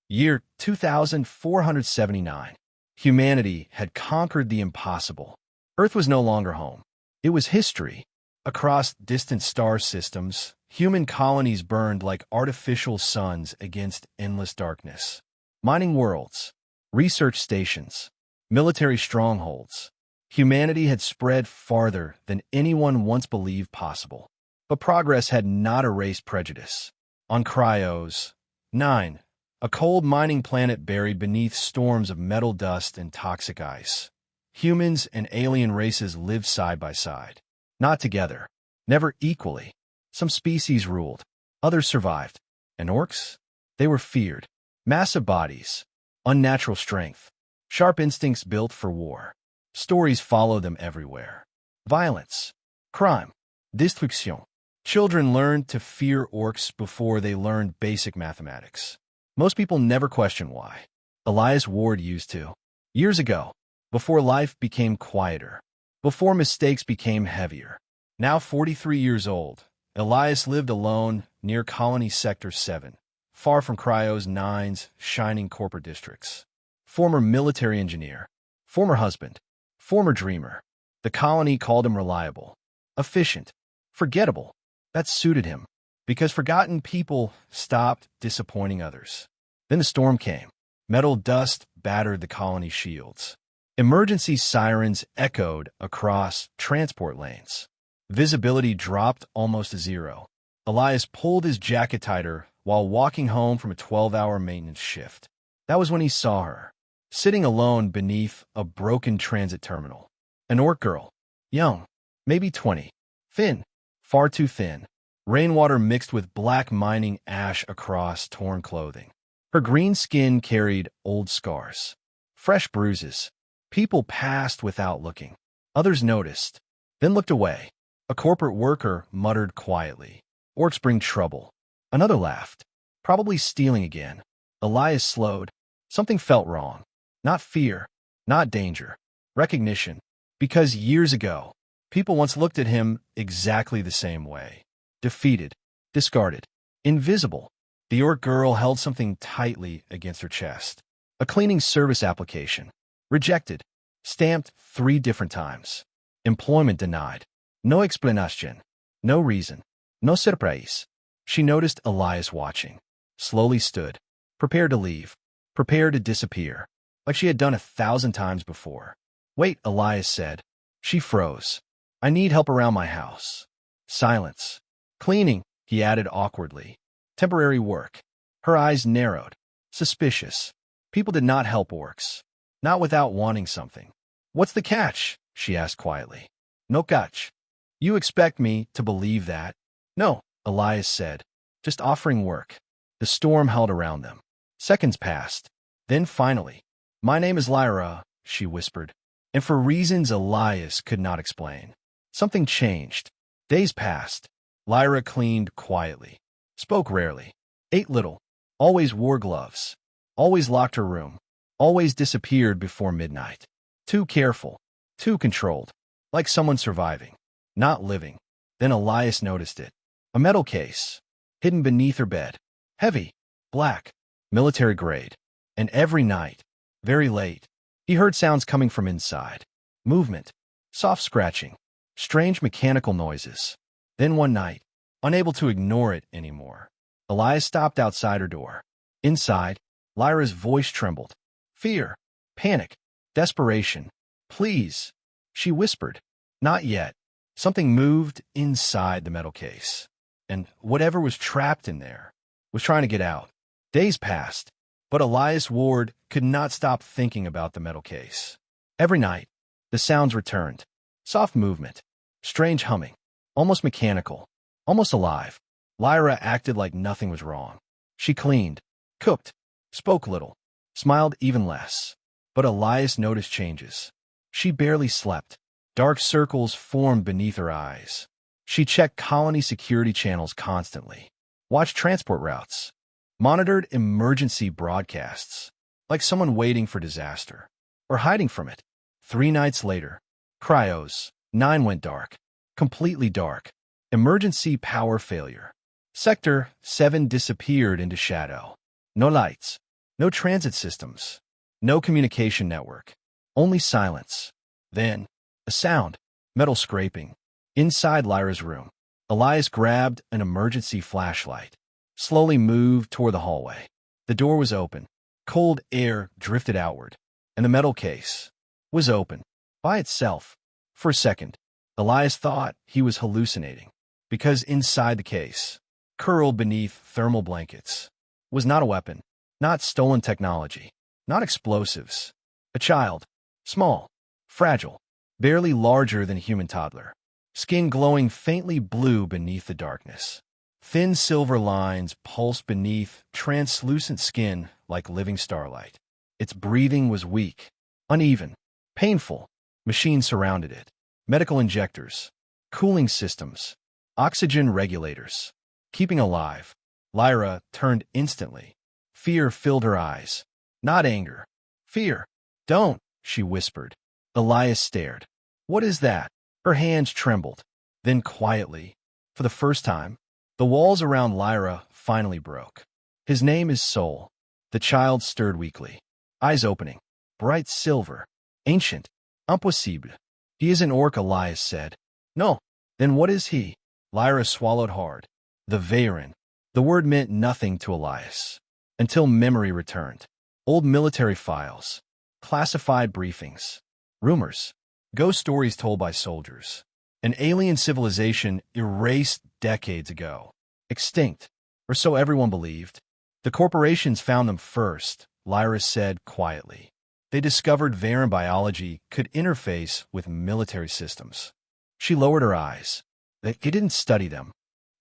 Year 2479. Humanity had conquered the impossible. Earth was no longer home. It was history. Across distant star systems, human colonies burned like artificial suns against endless darkness. Mining worlds, research stations, military strongholds. Humanity had spread farther than anyone once believed possible. But progress had not erased prejudice. On Kryos, 9. A cold mining planet buried beneath storms of metal dust and toxic ice. Humans and alien races lived side by side. Not together. Never equally. Some species ruled. Others survived. And orcs? They were feared. Massive bodies. Unnatural strength. Sharp instincts built for war. Stories follow them everywhere. Violence. Crime. Destruction. Children learned to fear orcs before they learned basic mathematics. Most people never question why. Elias Ward used to. Years ago, before life became quieter, before mistakes became heavier. Now 43 years old, Elias lived alone near Colony Sector 7, far from Kryos 9's shining corporate districts. Former military engineer, former husband, former dreamer. The colony called him reliable, efficient, forgettable. That suited him, because forgotten people stopped disappointing others. Then the storm came. Metal dust battered the colony's shields. Emergency sirens echoed across transport lanes. Visibility dropped almost to zero. Elias pulled his jacket tighter while walking home from a 12-hour maintenance shift. That was when he saw her, sitting alone beneath a broken transit terminal. An orc girl, young, maybe 20, thin, far too thin. Rainwater mixed with black mining ash across torn clothing. Her green skin carried old scars, fresh bruises. People passed without looking. Others noticed, then looked away. A corporate worker muttered quietly, "Orcs bring trouble." Another laughed, "Probably stealing again." Elias slowed. Something felt wrong. Not fear, not danger. Recognition. Because years ago, people once looked at him exactly the same way. Defeated, discarded, invisible. The orc girl held something tightly against her chest. A cleaning service application. Rejected. Stamped 3 different times. Employment denied. No explanation. No reason. No surprise. She noticed Elias watching. Slowly stood. Prepared to leave. Prepared to disappear. Like she had done 1,000 times before. "Wait," Elias said. She froze. "I need help around my house." Silence. "Cleaning," he added awkwardly. "Temporary work." Her eyes narrowed. Suspicious. People did not help orcs. Not without wanting something. "What's the catch?" she asked quietly. "No catch." "You expect me to believe that?" "No," Elias said. "Just offering work." The storm held around them. Seconds passed. Then finally, "My name is Lyra," she whispered. And for reasons Elias could not explain, something changed. Days passed. Lyra cleaned quietly, spoke rarely, ate little, always wore gloves, always locked her room, always disappeared before midnight. Too careful, too controlled, like someone surviving, not living. Then Elias noticed it. A metal case, hidden beneath her bed. Heavy, black, military grade. And every night, very late, he heard sounds coming from inside. Movement, soft scratching, strange mechanical noises. Then one night, unable to ignore it anymore, Elias stopped outside her door. Inside, Lyra's voice trembled. Fear, panic, desperation. "Please," she whispered. "Not yet." Something moved inside the metal case, and whatever was trapped in there was trying to get out. Days passed, but Elias Ward could not stop thinking about the metal case. Every night, the sounds returned. Soft movement, strange humming, almost mechanical, almost alive. Lyra acted like nothing was wrong. She cleaned, cooked, spoke little, smiled even less. But Elias noticed changes. She barely slept. Dark circles formed beneath her eyes. She checked colony security channels constantly, watched transport routes, monitored emergency broadcasts, like someone waiting for disaster, or hiding from it. 3 nights later, Kryos 9 went dark, completely dark. Emergency power failure. Sector 7 disappeared into shadow. No lights, No transit systems. No communication network. Only silence. Then, a sound. Metal scraping. Inside Lyra's room, Elias grabbed an emergency flashlight, slowly moved toward the hallway. The door was open. Cold air drifted outward, and the metal case was open by itself. For a second, Elias thought he was hallucinating, because inside the case, curled beneath thermal blankets, was not a weapon, not stolen technology, not explosives. A child, small, fragile, barely larger than a human toddler, skin glowing faintly blue beneath the darkness. Thin silver lines pulsed beneath translucent skin like living starlight. Its breathing was weak, uneven, painful. Machines surrounded it. Medical injectors, cooling systems, oxygen regulators. Keeping alive. Lyra turned instantly. Fear filled her eyes. Not anger. Fear. Don't, she whispered. Elias stared. What is that? Her hands trembled. Then quietly, for the first time, the walls around Lyra finally broke. His name is Soul. The child stirred weakly. Eyes opening. Bright silver. Ancient. Impossible. He is an orc, Elias said. No. Then what is he? Lyra swallowed hard. The Veyron. The word meant nothing to Elias. Until memory returned. Old military files. Classified briefings. Rumors. Ghost stories told by soldiers. An alien civilization erased decades ago. Extinct. Or so everyone believed. The corporations found them first, Lyra said quietly. They discovered Veyron biology could interface with military systems. She lowered her eyes. They didn't study them.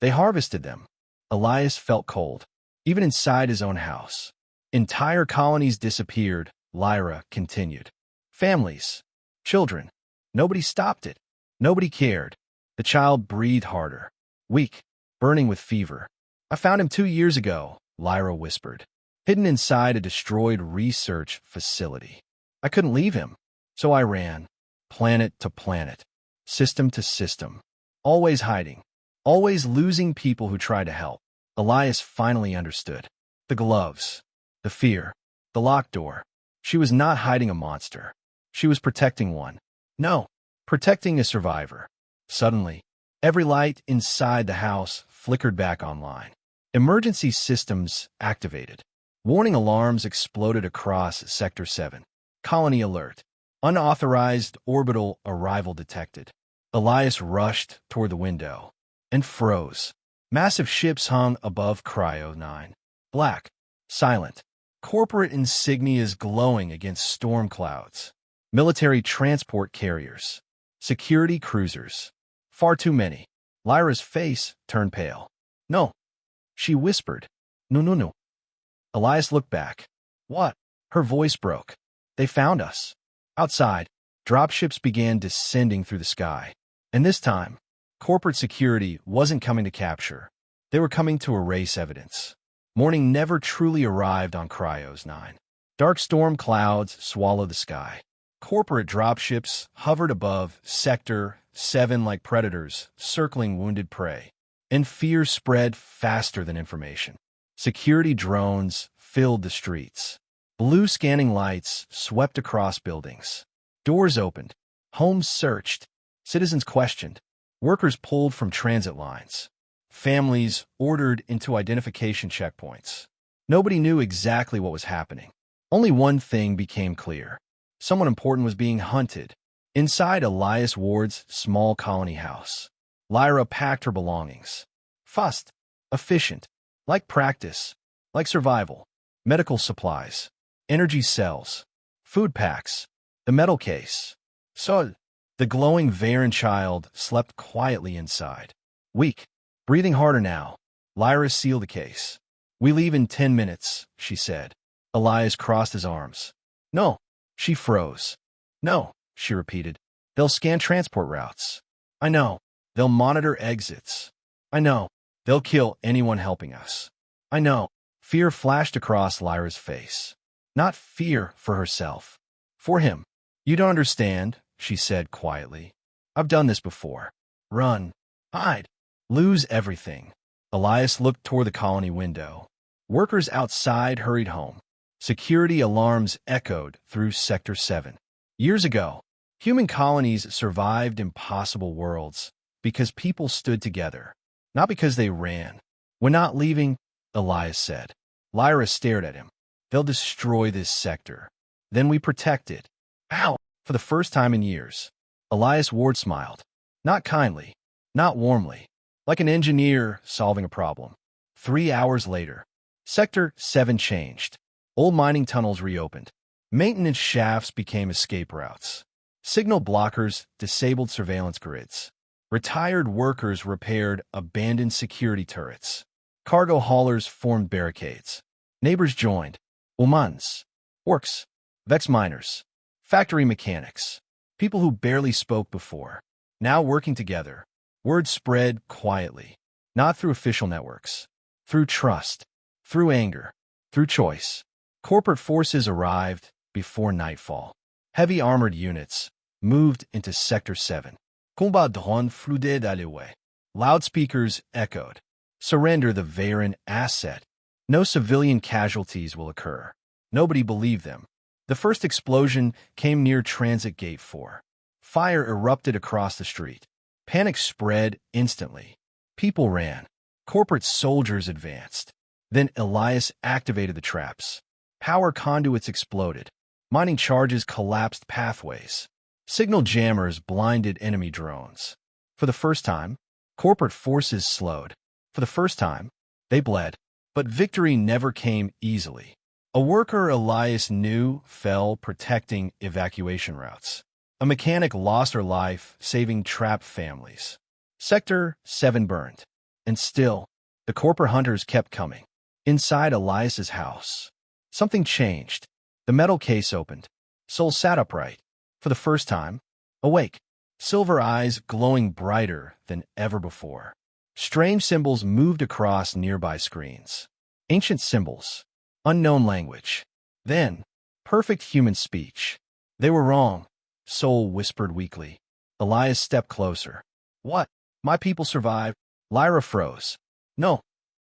They harvested them. Elias felt cold, even inside his own house. Entire colonies disappeared, Lyra continued. Families. Children. Nobody stopped it. Nobody cared. The child breathed harder. Weak. Burning with fever. I found him 2 years ago, Lyra whispered. Hidden inside a destroyed research facility. I couldn't leave him. So I ran. Planet to planet. System to system. Always hiding. Always losing people who tried to help. Elias finally understood. The gloves. The fear. The locked door. She was not hiding a monster. She was protecting one. No. Protecting a survivor. Suddenly, every light inside the house flickered back online. Emergency systems activated. Warning alarms exploded across Sector 7. Colony alert. Unauthorized orbital arrival detected. Elias rushed toward the window and froze. Massive ships hung above Kryos 9. Black. Silent. Corporate insignias glowing against storm clouds. Military transport carriers. Security cruisers. Far too many. Lyra's face turned pale. No. She whispered. No, no, no. Elias looked back. What? Her voice broke. They found us. Outside, dropships began descending through the sky. And this time, corporate security wasn't coming to capture. They were coming to erase evidence. Morning never truly arrived on Kryos 9. Dark storm clouds swallowed the sky. Corporate dropships hovered above Sector 7 like predators, circling wounded prey. And fear spread faster than information. Security drones filled the streets. Blue scanning lights swept across buildings. Doors opened. Homes searched. Citizens questioned. Workers pulled from transit lines. Families ordered into identification checkpoints. Nobody knew exactly what was happening. Only one thing became clear. Someone important was being hunted. Inside Elias Ward's small colony house, Lyra packed her belongings. Fast, efficient, like practice, like survival. Medical supplies, energy cells, food packs, the metal case. So, the glowing Veyron child slept quietly inside. Weak, breathing harder now, Lyra sealed the case. We leave in 10 minutes, she said. Elias crossed his arms. No. She froze. No, she repeated. They'll scan transport routes. I know. They'll monitor exits. I know. They'll kill anyone helping us. I know. Fear flashed across Lyra's face. Not fear for herself. For him. You don't understand, she said quietly. I've done this before. Run. Hide. Lose everything. Elias looked toward the colony window. Workers outside hurried home. Security alarms echoed through Sector 7. Years ago, human colonies survived impossible worlds because people stood together, not because they ran. "We're not leaving," Elias said. Lyra stared at him. "They'll destroy this sector. Then we protect it." "How?" For the first time in years, Elias Ward smiled. Not kindly, not warmly, like an engineer solving a problem. 3 hours later, Sector 7 changed. Old mining tunnels reopened. Maintenance shafts became escape routes. Signal blockers disabled surveillance grids. Retired workers repaired abandoned security turrets. Cargo haulers formed barricades. Neighbors joined. Humans, orcs, vex miners, factory mechanics, people who barely spoke before, now working together. Word spread quietly, not through official networks, through trust, through anger, through choice. Corporate forces arrived before nightfall. Heavy armored units moved into Sector 7. Combat drone flooded alleyway. Loudspeakers echoed. "Surrender the Varen asset. No civilian casualties will occur." Nobody believed them. The first explosion came near Transit Gate 4. Fire erupted across the street. Panic spread instantly. People ran. Corporate soldiers advanced. Then Elias activated the traps. Power conduits exploded. Mining charges collapsed pathways. Signal jammers blinded enemy drones. For the first time, corporate forces slowed. For the first time, they bled. But victory never came easily. A worker Elias knew fell protecting evacuation routes. A mechanic lost her life saving trapped families. Sector 7 burned. And still, the corporate hunters kept coming. Inside Elias's house, something changed. The metal case opened. Soul sat upright. For the first time, awake. Silver eyes glowing brighter than ever before. Strange symbols moved across nearby screens. Ancient symbols. Unknown language. Then, perfect human speech. "They were wrong," Soul whispered weakly. Elias stepped closer. "What? My people survived?" Lyra froze. "No,"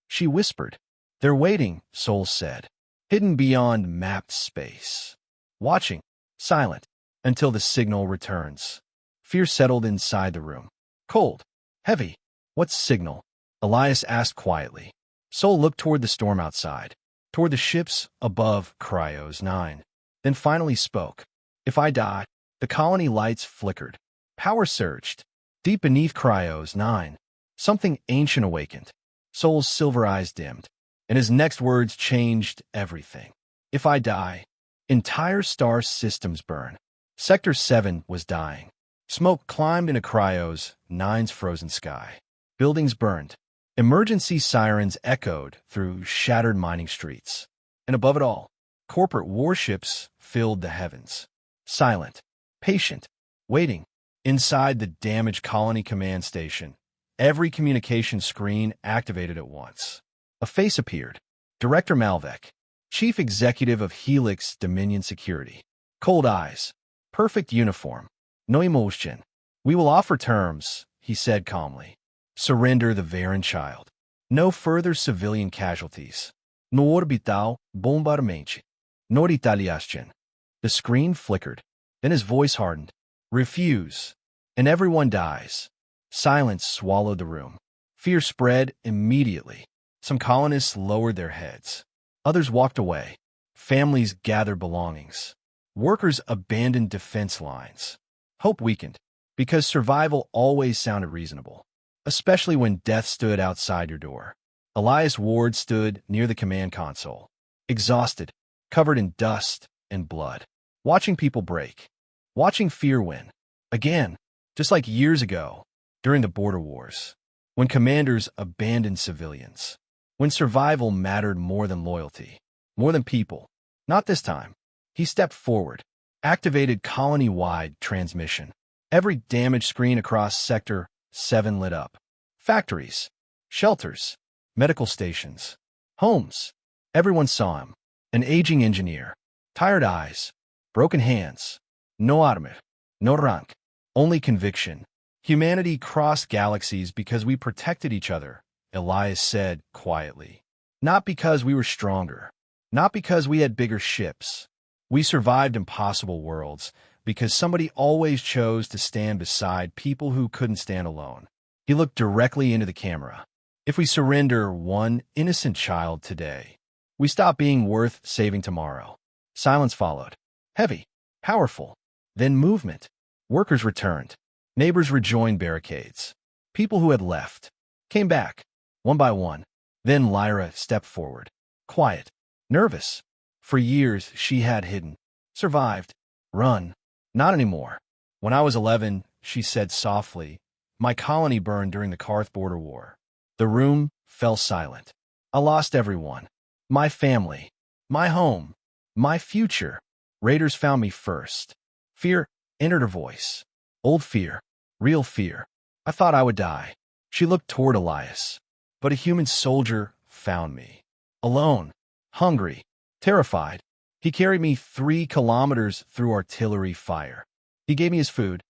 she whispered. "They're waiting," Soul said. "Hidden beyond mapped space. Watching, silent, until the signal returns." Fear settled inside the room. Cold. Heavy. "What signal?" Elias asked quietly. Soul looked toward the storm outside, toward the ships above Kryos 9, then finally spoke. "If I die..." The colony lights flickered. Power surged. Deep beneath Kryos 9, something ancient awakened. Soul's silver eyes dimmed, and his next words changed everything. "If I die, entire star systems burn." Sector 7 was dying. Smoke climbed into Kryos 9's frozen sky. Buildings burned. Emergency sirens echoed through shattered mining streets. And above it all, corporate warships filled the heavens. Silent, patient, waiting. Inside the damaged colony command station, every communication screen activated at once. A face appeared. Director Malvek, chief executive of Helix Dominion Security. Cold eyes. Perfect uniform. No emotion. "We will offer terms," he said calmly. "Surrender the Varen child. No further civilian casualties. No orbital bombardment. No retaliation." The screen flickered. Then his voice hardened. "Refuse, and everyone dies." Silence swallowed the room. Fear spread immediately. Some colonists lowered their heads. Others walked away. Families gathered belongings. Workers abandoned defense lines. Hope weakened, because survival always sounded reasonable, especially when death stood outside your door. Elias Ward stood near the command console, exhausted, covered in dust and blood, watching people break, watching fear win. Again, just like years ago, during the border wars, when commanders abandoned civilians, when survival mattered more than loyalty, more than people. Not this time. He stepped forward, activated colony-wide transmission. Every damaged screen across Sector 7 lit up. Factories, shelters, medical stations, homes. Everyone saw him. An aging engineer, tired eyes, broken hands. No armor, no rank, only conviction. "Humanity crossed galaxies because we protected each other," Elias said quietly. "Not because we were stronger, Not because we had bigger ships. We survived impossible worlds because somebody always chose to stand beside people who couldn't stand alone. He looked directly into the camera. If we surrender one innocent child today, we stop being worth saving tomorrow. Silence followed. Heavy, powerful. Then movement. Workers returned. Neighbors rejoined barricades. People who had left came back, one by one. Then Lyra stepped forward. Quiet. Nervous. For years she had hidden. Survived. Run. Not anymore. When I was 11, she said softly, my colony burned during the Karth border war. The room fell silent. I lost everyone. My family. My home. My future. Raiders found me first. Fear entered her voice. Old fear. Real fear. I thought I would die. She looked toward Elias. But a human soldier found me. Alone. Hungry. Terrified. He carried me 3 kilometers through artillery fire. He gave me his food,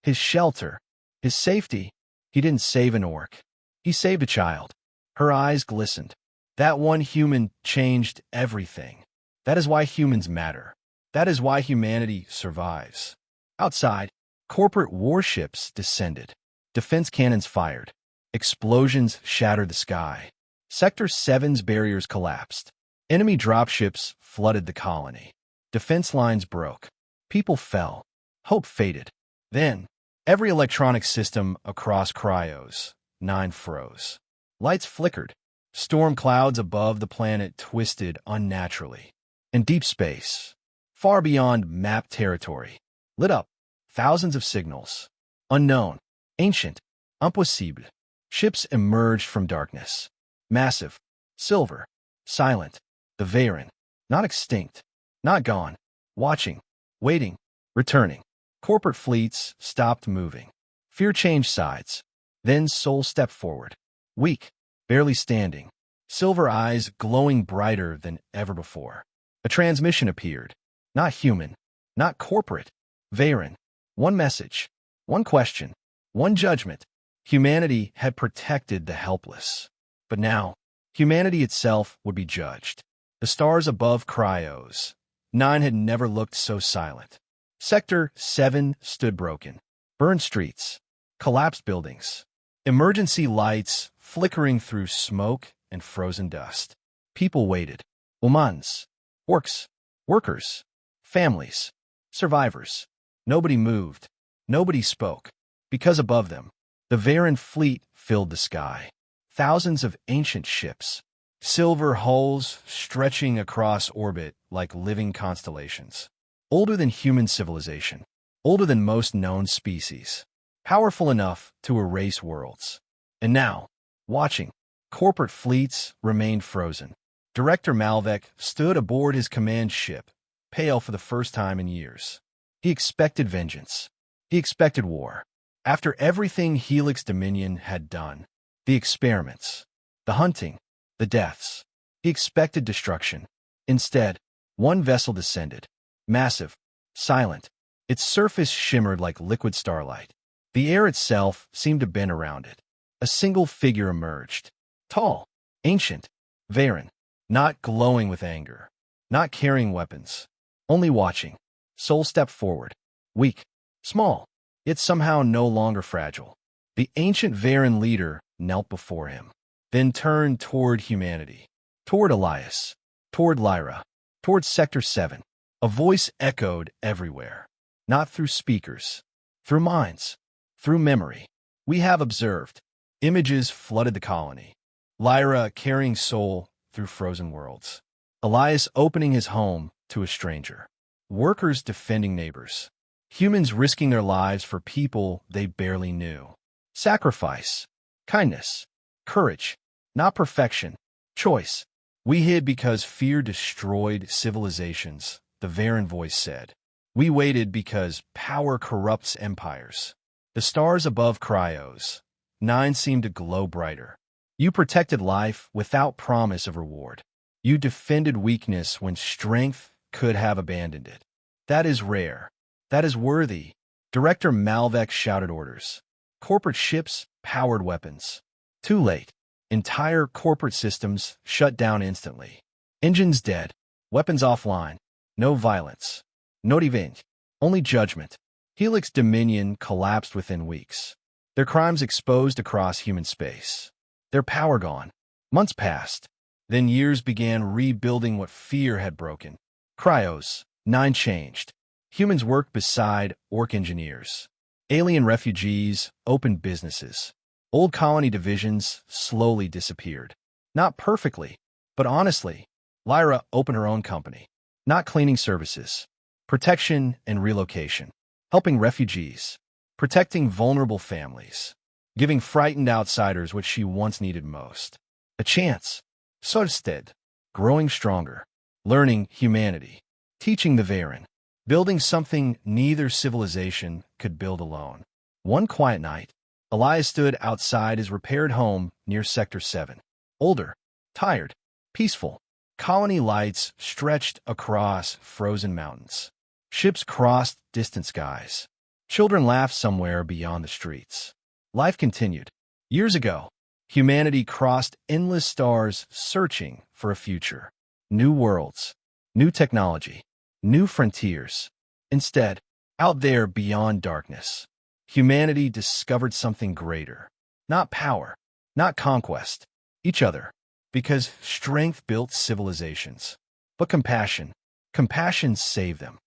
his shelter, his safety. He didn't save an orc. He saved a child. Her eyes glistened. That one human changed everything. That is why humans matter. That is why humanity survives. Outside, corporate warships descended. Defense cannons fired. Explosions shattered the sky. Sector 7's barriers collapsed. Enemy dropships flooded the colony. Defense lines broke. People fell. Hope faded. Then, every electronic system across Kryos, 9 froze. Lights flickered. Storm clouds above the planet twisted unnaturally. In deep space, far beyond map territory, lit up thousands of signals. Unknown, ancient, impossible. Ships emerged from darkness. Massive, silver, silent. The Varen, not extinct, not gone. Watching, waiting, returning. Corporate fleets stopped moving. Fear changed sides. Then Soul stepped forward. Weak, barely standing. Silver eyes glowing brighter than ever before. A transmission appeared. Not human, not corporate. Varen. One message. One question. One judgment. Humanity had protected the helpless. But now, humanity itself would be judged. The stars above Kryos, 9 had never looked so silent. Sector 7 stood broken. Burned streets. Collapsed buildings. Emergency lights flickering through smoke and frozen dust. People waited. Humans. Orcs. Workers. Families. Survivors. Nobody moved. Nobody spoke. Because above them, the Varen fleet filled the sky. Thousands of ancient ships. Silver hulls stretching across orbit like living constellations. Older than human civilization. Older than most known species. Powerful enough to erase worlds. And now, watching, corporate fleets remained frozen. Director Malvek stood aboard his command ship, pale for the first time in years. He expected vengeance. He expected war. After everything Helix Dominion had done, the experiments, the hunting, the deaths, he expected destruction. Instead, one vessel descended. Massive, silent. Its surface shimmered like liquid starlight. The air itself seemed to bend around it. A single figure emerged. Tall, ancient, Varen, not glowing with anger, not carrying weapons, only watching. Soul stepped forward. Weak, small, yet somehow no longer fragile. The ancient Varen leader knelt before him, then turned toward humanity, toward Elias, toward Lyra, toward Sector 7. A voice echoed everywhere, not through speakers, through minds, through memory. We have observed. Images flooded the colony. Lyra carrying Soul through frozen worlds. Elias opening his home to a stranger. Workers defending neighbors. Humans risking their lives for people they barely knew. Sacrifice, kindness, courage, not perfection, choice. We hid because fear destroyed civilizations, the Varen voice said. We waited because power corrupts empires. The stars above Kryos, 9 seemed to glow brighter. You protected life without promise of reward. You defended weakness when strength could have abandoned it. That is rare. That is worthy. Director Malvek shouted orders. Corporate ships powered weapons. Too late. Entire corporate systems shut down instantly. Engines dead. Weapons offline. No violence. No revenge. Only judgment. Helix Dominion collapsed within weeks. Their crimes exposed across human space. Their power gone. Months passed. Then years began rebuilding what fear had broken. Kryos. 9 changed. Humans worked beside orc engineers. Alien refugees opened businesses. Old colony divisions slowly disappeared. Not perfectly, but honestly. Lyra opened her own company. Not cleaning services. Protection and relocation. Helping refugees. Protecting vulnerable families. Giving frightened outsiders what she once needed most. A chance. So instead, growing stronger. Learning humanity. Teaching the Varen. Building something neither civilization could build alone. One quiet night, Elias stood outside his repaired home near Sector 7. Older, tired, peaceful. Colony lights stretched across frozen mountains. Ships crossed distant skies. Children laughed somewhere beyond the streets. Life continued. Years ago, humanity crossed endless stars searching for a future. New worlds, new technology, new frontiers. Instead, out there beyond darkness, humanity discovered something greater. Not power, not conquest, each other. Because strength built civilizations. But compassion, compassion saved them.